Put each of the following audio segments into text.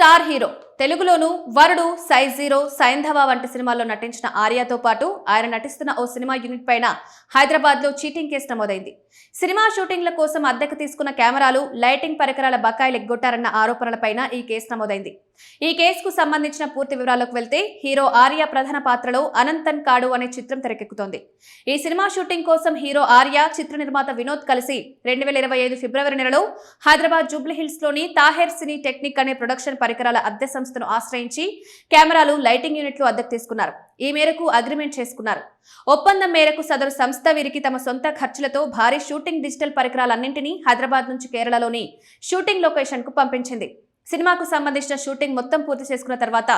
Star hero తెలుగులోను వరుడు, size zero, సైంధవ వంటి సినిమాల్లో నటించిన ఆర్యతో పాటు ఆయన నటిస్తున్న ఓ సినిమా యూనిట్ పైన హైదరాబాద్ లో చీటింగ్ కేసు నమోదైంది. సినిమా షూటింగ్ల కోసం అద్దెకు తీసుకున్న కెమెరాలు, లైటింగ్ పరికరాల బకాయిలు ఎగ్గొట్టారన్న ఆరోపణలపైన ఈ కేసు నమోదైంది. ఈ కేసుకు సంబంధించిన పూర్తి వివరాలకు వెళ్తే హీరో ఆర్య ప్రధాన పాత్రలో అనంతన్ కాడు అనే చిత్రం తెరకెక్కుతోంది. ఈ సినిమా షూటింగ్ కోసం హీరో ఆర్య, చిత్ర నిర్మాత వినోద్ కలిసి 2025 ఫిబ్రవరి నెలలో హైదరాబాద్ జూబ్లీహిల్స్ లోని తాహెర్ సినీ టెక్నిక్ అనే ప్రొడక్షన్ పరికరాల అద్దె సంస్థను ఆశ్రయించి కెమెరాలు, లైటింగ్ యూనిట్లు అద్దెకు తీసుకున్నారు. ఈ మేరకు అగ్రిమెంట్ చేసుకున్నారు. ఒప్పందం మేరకు సదరు సంస్థ వీరికి తమ సొంత ఖర్చులతో భారీ షూటింగ్ డిజిటల్ పరికరాలన్నింటినీ హైదరాబాద్ నుంచి కేరళలోని షూటింగ్ లొకేషన్ కు పంపించింది. సినిమాకు సంబంధించిన షూటింగ్ మొత్తం పూర్తి చేసుకున్న తర్వాత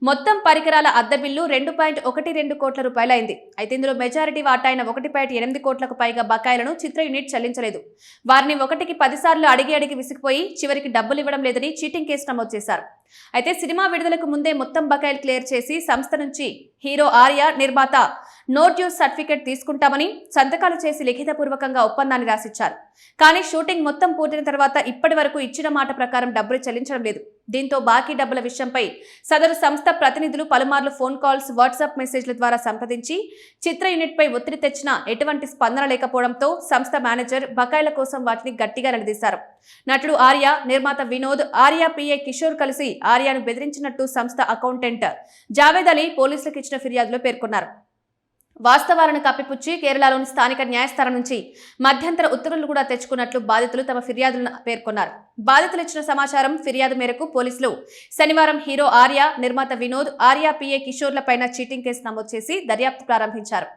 మొత్తం పరికరాల అద్దె బిల్లు 2.12 కోట్ల రూపాయలైంది. అయితే ఇందులో మెజారిటీ వాటా అయిన 1.8 కోట్లకు పైగా బకాయిలను చిత్ర యూనిట్ చెల్లించలేదు. వారిని 1కి 10 సార్లు అడిగి విసిగిపోయి చివరికి డబ్బులు ఇవ్వడం లేదని చీటింగ్ కేసు నమోదు చేశారు. అయితే సినిమా విడుదలకు ముందే మొత్తం బకాయిలు క్లియర్ చేసి సంస్థ నుంచి హీరో ఆర్య, నిర్మాత నో డ్యూస్ సర్టిఫికెట్ తీసుకుంటామని సంతకాలు చేసి లిఖితపూర్వకంగా ఒప్పందాన్ని రాసిచ్చారు. కానీ షూటింగ్ మొత్తం పూర్తయిన తర్వాత ఇప్పటి వరకు ఇచ్చిన మాట ప్రకారం డబ్బులు చెల్లించడం లేదు. దీంతో బాకీ డబ్బుల విషయంపై సదరు సంస్థ ప్రతినిధులు పలుమార్లు ఫోన్ కాల్స్, వాట్సాప్ మెసేజ్ల ద్వారా సంప్రదించి చిత్ర యూనిట్ పై ఒత్తిడి తెచ్చినా ఎటువంటి స్పందన లేకపోవడంతో సంస్థ మేనేజర్ బకాయిల కోసం వాటిని గట్టిగా నిలదీశారు. నటుడు ఆర్య, నిర్మాత వినోద్, ఆర్య పిఏ కిషోర్ కలిసి ఆర్యను బెదిరించినట్టు సంస్థ అకౌంటెంట్ జావేద్ అలీ పోలీసులకు ఇచ్చిన ఫిర్యాదులో పేర్కొన్నారు. వాస్తవాలను కప్పిపుచ్చి కేరళలోని స్థానిక న్యాయస్థానం నుంచి మధ్యంతర ఉత్తర్వులు కూడా తెచ్చుకున్నట్లు బాధితులు తమ ఫిర్యాదులను పేర్కొన్నారు. బాధితులు ఇచ్చిన సమాచారం, ఫిర్యాదు మేరకు పోలీసులు శనివారం హీరో ఆర్య, నిర్మాత వినోద్, ఆర్య పిఏ కిషోర్లపైన చీటింగ్ కేసు నమోదు చేసి దర్యాప్తు ప్రారంభించారు.